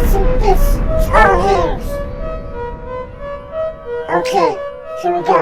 think this is our hairs. Okay, here we go.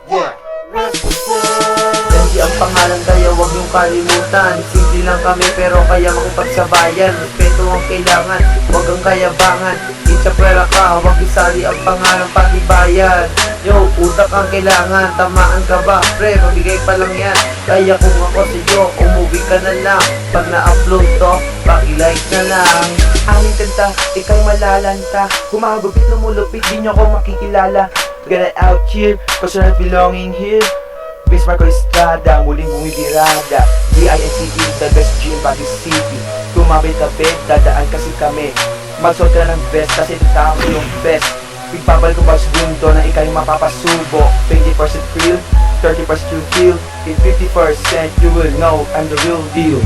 Yeah. Hindi ang pangalan kaya huwag niyong kalimutan. Simple lang kami pero kaya makipagsabayan. Respeto ang kailangan, huwag ang kayabangan. Itsa pwera ka, huwag isali ang pangalan patibayan. Yo, utak ang kailangan, tamaan ka ba? Pre, mabigay pa lang yan. Kaya kung ako sa iyo, umuwi ka na lang. Pag na-upload to, paki-like na lang. Aming kanta, ika'y malalanta. Humahagupit, lumulupit, di nyo ko makikilala. Get out here, cause you're not belonging here. Miss Marco Estrada, muling bumibirada. DINCE, the best gym by the city. Tumabit-tabit, dadaan kasi kami. Magsuot ka ng vest kasi tao yung best. Pagpapal ko ba sa mundo na ika'y mapapasubo. 20% real, 30% you feel. In 50% you will know I'm the real deal.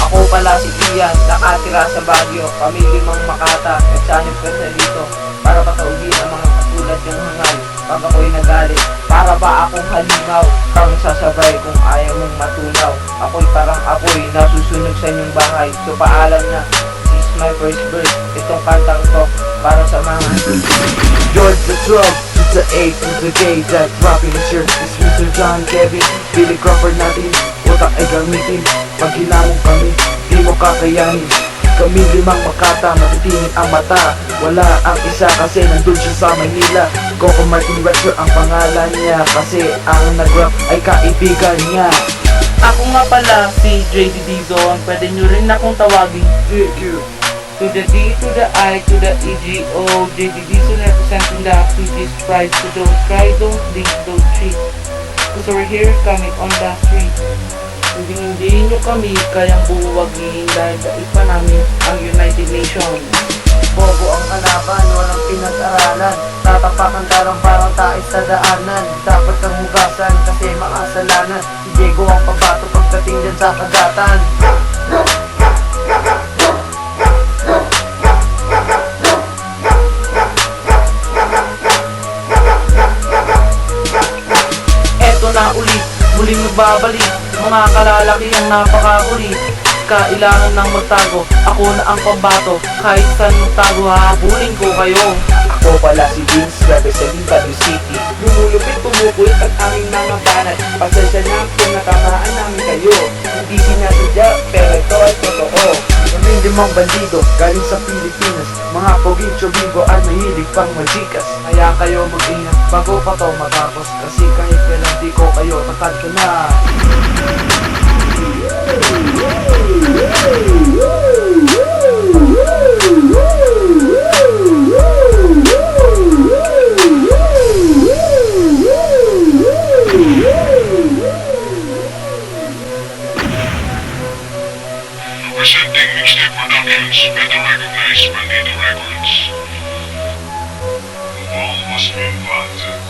Ako pala si Ian, nakatira sa Baguio. Kami limang Makata, nagsanib ka sa dito. Para patauhin ang mga katulad yung hangal. Pag ako'y nagalit, para ba akong halimaw? Kang sasabay kung ayaw mong matunaw. Ako'y parang apoy, nasusunog sa inyong bahay. So paalam na, this is my first verse. Itong kantang to, para sa mga George the 12, to the 8, to the K. That dropping the shirt is Mr. John Kevin. Billy Crawford natin, utak ay gamitin. Pag hinamong kami, di mo kakayanin. Kami limang Makata, matitingin ang mata. Wala ang isa kasi nandun siya sa Maynila. Coco Martin Rector ang pangalan niya, kasi ang nag-rap ay kaibigan niya. Ako nga pala si JD Dizon, pwede nyo rin akong tawagin JQ. to the D, to the I, to the EGO. JD Dizon representing the activities prize. So don't cry, don't think, don't cheat, cause we're here coming on the street. Hindi nyo kami kayang buwagin dahil dahil pa namin ang United Nations. bobo ang kalaban, walang pinag-aralan. Tatapakan ka lang parang tais sa daanan. Dapat kang hugasan kasi makasalanan. Si Diego ang pabato pagdating dyan sa kagatan. Eto na ulit, muling nagbabalik. Mga kalalaki ang napakakulit. Kailangan ng magtago, ako na ang pambato. Kahit saan magtago, hahabulin ko kayo. Ako pala si Vince, representing Baguio City. Lumulupit, pumupulit ang aming mga banat. Pasensya na kung natamaan namin kayo. Hindi sinasadya, pero ito ay totoo. Kami limang bandido, galing sa Pilipinas. Mga poging chobingo at mahilig pang magikas. Kaya kayo mag-ingat bago pa to matapos. Kasi kahit kailan di ko kayo, takad ko na. Presenting Mixtape Productions, better recognized Bandito Records. The wall must be involved.